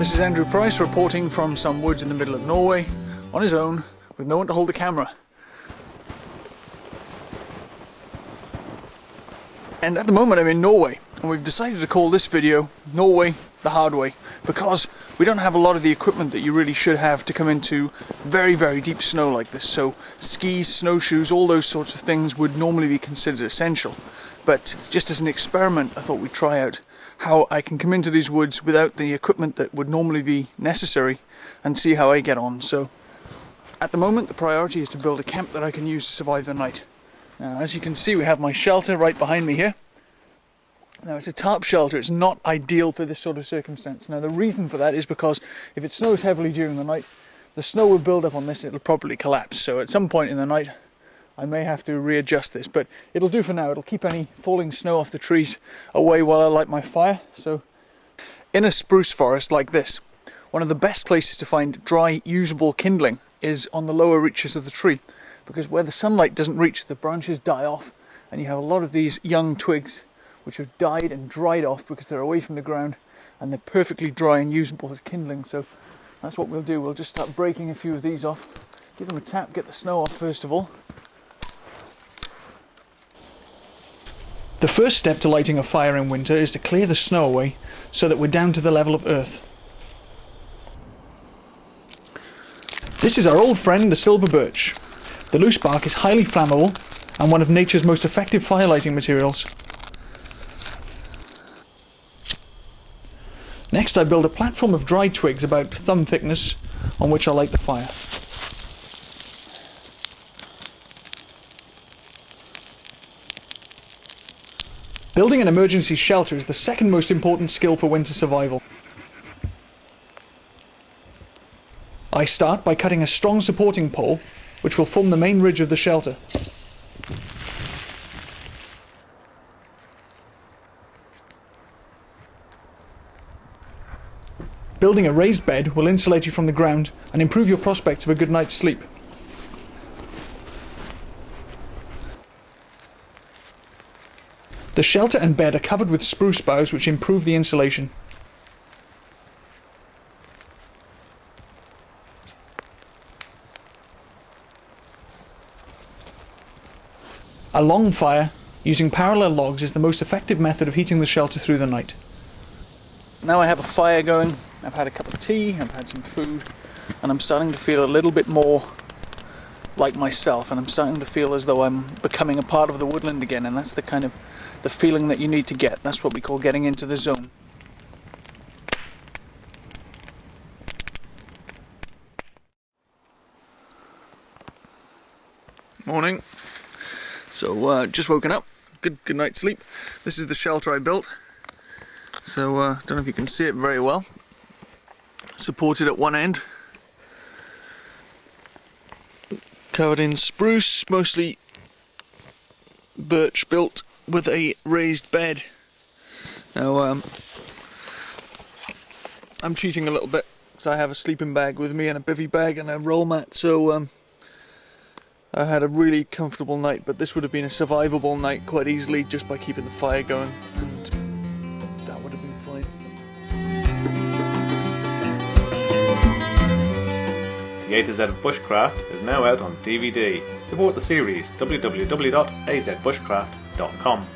This is Andrew Price reporting from some woods in the middle of Norway, on his own, with no one to hold the camera. And at the moment I'm in Norway, and we've decided to call this video Norway the Hard Way, because we don't have a lot of the equipment that you really should have to come into very, very deep snow like this. So skis, snowshoes, all those sorts of things would normally be considered essential. But just as an experiment, I thought we'd try out how I can come into these woods without the equipment that would normally be necessary and see how I get on. So at the moment the priority is to build a camp that I can use to survive the night. Now, as you can see, we have my shelter right behind me here. Now, it's a tarp shelter. It's not ideal for this sort of circumstance. Now, the reason for that is because if it snows heavily during the night, the snow will build up on this, it'll probably collapse. So at some point in the night I may have to readjust this, but it'll do for now. It'll keep any falling snow off the trees away while I light my fire. So in a spruce forest like this, one of the best places to find dry, usable kindling is on the lower reaches of the tree, because where the sunlight doesn't reach, the branches die off, and you have a lot of these young twigs which have died and dried off because they're away from the ground, and they're perfectly dry and usable as kindling. So that's what we'll do. We'll just start breaking a few of these off, give them a tap, get the snow off first of all. The first step to lighting a fire in winter is to clear the snow away so that we're down to the level of earth. This is our old friend, the silver birch. The loose bark is highly flammable and one of nature's most effective fire lighting materials. Next, I build a platform of dry twigs about thumb thickness on which I'll light the fire. Building an emergency shelter is the second most important skill for winter survival. I start by cutting a strong supporting pole which will form the main ridge of the shelter. Building a raised bed will insulate you from the ground and improve your prospects of a good night's sleep. The shelter and bed are covered with spruce boughs which improve the insulation. A long fire using parallel logs is the most effective method of heating the shelter through the night. Now I have a fire going, I've had a cup of tea, I've had some food, and I'm starting to feel a little bit more like myself, and I'm starting to feel as though I'm becoming a part of the woodland again, and that's the kind of the feeling that you need to get. That's what we call getting into the zone. Morning. So just woken up. Good night's sleep. This is the shelter I built. So don't know if you can see it very well. Supported at one end. Covered in spruce, mostly birch built with a raised bed. Now I'm cheating a little bit, so I have a sleeping bag with me and a bivvy bag and a roll mat, so I had a really comfortable night, but this would have been a survivable night quite easily just by keeping the fire going, and that would have been fine. The A to Z of Bushcraft is now out on DVD. Support the series www.azbushcraft.com.